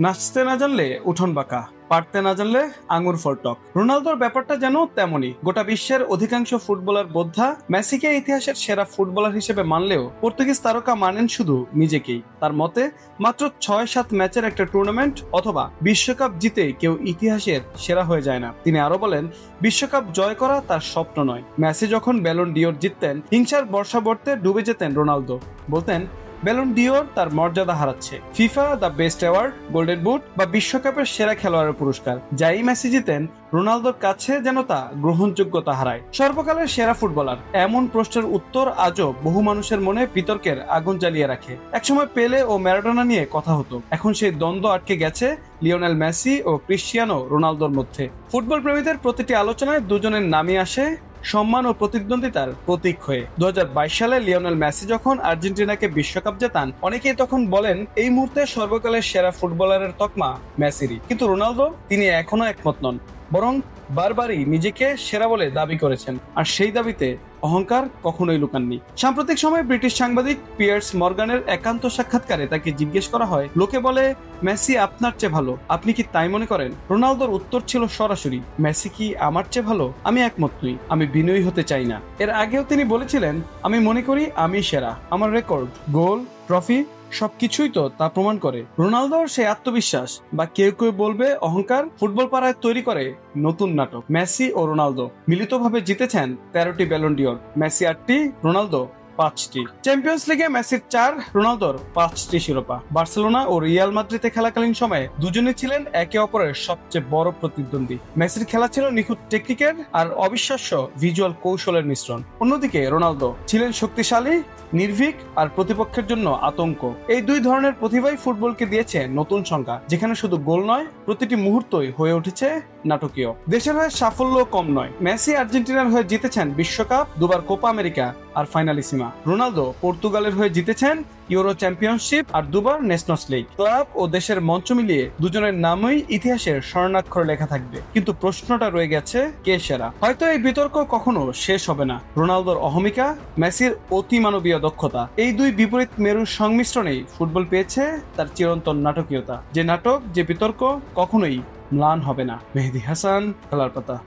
নাচতে না জানলে উঠোন বাঁকা, পারতে না জানলে আঙুর ফল টক। রোনালদোর ব্যাপারটা যেন তেমনই। গোটা বিশ্বের অধিকাংশ ফুটবলার বোদ্ধা মেসিকে ইতিহাসের সেরা ফুটবলার হিসেবে মানলেও পর্তুগিজ তারকা মানেন শুধু নিজেকেই। তার মতে মাত্র ৬-৭ ম্যাচের একটা টুর্নামেন্ট অথবা বিশ্বকাপ জিতে কেউ ইতিহাসের সেরা হয়ে যায় না। তিনি আরো বলেন, বিশ্বকাপ জয় করা তার স্বপ্ন নয়। মেসি যখন ব্যালন ডিওর জিততেন, হিংসার বর্ষাবর্তে ডুবে যেতেন রোনালদো। বলতেন, ব্যালন ডিওর তার মর্যাদা হারাচ্ছে। FIFA the best award, golden boot বা বিশ্বকাপের সেরা খেলোয়াড়ের পুরস্কার যাই মেসি জিতেন, রোনালদোর কাছে যেন তা গ্রহণযোগ্যতা হারায়। সর্বকালের সেরা ফুটবলার এমন প্রশ্নের উত্তর আজও বহু মানুষের মনে বিতর্কের আগুন জ্বালিয়ে রাখে। একসময় পেলে ও ম্যারাডোনা নিয়ে কথা হতো, এখন সেই দ্বন্দ্ব আটকে গেছে লিওনেল মেসি ও ক্রিশ্চিয়ানো রোনালদোর মধ্যে। ফুটবল প্রেমীদের প্রতিটি আলোচনায় দুজনের নামই আসে সম্মান ও প্রতিদ্বন্দ্বিতার প্রতীক হয়ে। 2022 সালে লিওনেল মেসি যখন আর্জেন্টিনাকে বিশ্বকাপ জেতান, অনেকেই তখন বলেন এই মুহূর্তে সর্বকালের সেরা ফুটবলারের তকমা মেসিরই। কিন্তু রোনালদো তিনি এখনো একমত নন, বরং বারবারই নিজেকে সেরা বলে দাবি করেছেন, আর সেই দাবিতে অহংকার কখনোই লুকাননি। সাম্প্রতিক সময়ে ব্রিটিশ সাংবাদিক পিয়ার্স মর্গানের একান্ত সাক্ষাৎকারে তাকে জিজ্ঞেস করা হয়, লোকে বলে মেসি আপনার চেয়ে ভালো, আপনি কি তাই মনে করেন? রোনালদোর উত্তর ছিল সরাসরি, মেসি কি আমার চেয়ে ভালো? আমি একমত নই, আমি বিনয়ী হতে চাই না। এর আগেও তিনি বলেছিলেন, আমি মনে করি আমি সেরা, আমার রেকর্ড, গোল, ট্রফি সবকিছুই তো তা প্রমাণ করে। রোনালদোর সেই আত্মবিশ্বাস বা কেউ কেউ বলবে অহংকার ফুটবল পাড়ায় তৈরি করে নতুন নাটক। মেসি ও রোনালদো মিলিতভাবে জিতেছেন 13টি ব্যালন ডিওর, মেসি 8টি, রোনালদো 5টি। চ্যাম্পিয়ন্স লিগে মেসির 4, রোনালদোর 5টি শিরোপা। বার্সেলোনা ও রিয়াল মাদ্রিদে খেলাকালীন সময়ে দুজনে ছিলেন একে অপরের সবচেয়ে বড় প্রতিদ্বন্দ্বী। মেসির খেলা ছিল নিখুঁত টেকনিকের আর অবিশ্বাস্য ভিজুয়াল কৌশলের মিশ্রণ। অন্যদিকে রোনালদো ছিলেন শক্তিশালী, নির্ভীক আর প্রতিপক্ষের জন্য আতঙ্ক। এই দুই ধরনের প্রতিভাই ফুটবলকে দিয়েছে নতুন সংজ্ঞা, যেখানে শুধু গোল নয়, প্রতিটি মুহূর্তই হয়ে উঠেছে নাটকীয়। দেশের হয়ে সাফল্য কম নয়, মেসি আর্জেন্টিনার হয়ে জিতেছেন বিশ্বকাপ, দুবার কোপা আমেরিকা আর ফাইনালিসিমা। রোনালদো পর্তুগালের হয়ে জিতেছেন ইউরো চ্যাম্পিয়নশিপ আর দুবার নেশনস লিগ। ক্লাব ও দেশের মঞ্চ মিলিয়ে দুজনের নামই ইতিহাসের স্বর্ণাক্ষরে লেখা থাকবে। কিন্তু প্রশ্নটা রয়ে গেছে, কে সেরা? হয়তো এই বিতর্ক কখনো শেষ হবে না। রোনালদোর অহমিকা, মেসির অতিমানবীয় দক্ষতা, এই দুই বিপরীত মেরুর সংমিশ্রণেই ফুটবল পেয়েছে তার চিরন্তন নাটকীয়তা। যে নাটক, যে বিতর্ক কখনোই ম্লান হবে না। মেহেদী হাসান, খেলার পাতা।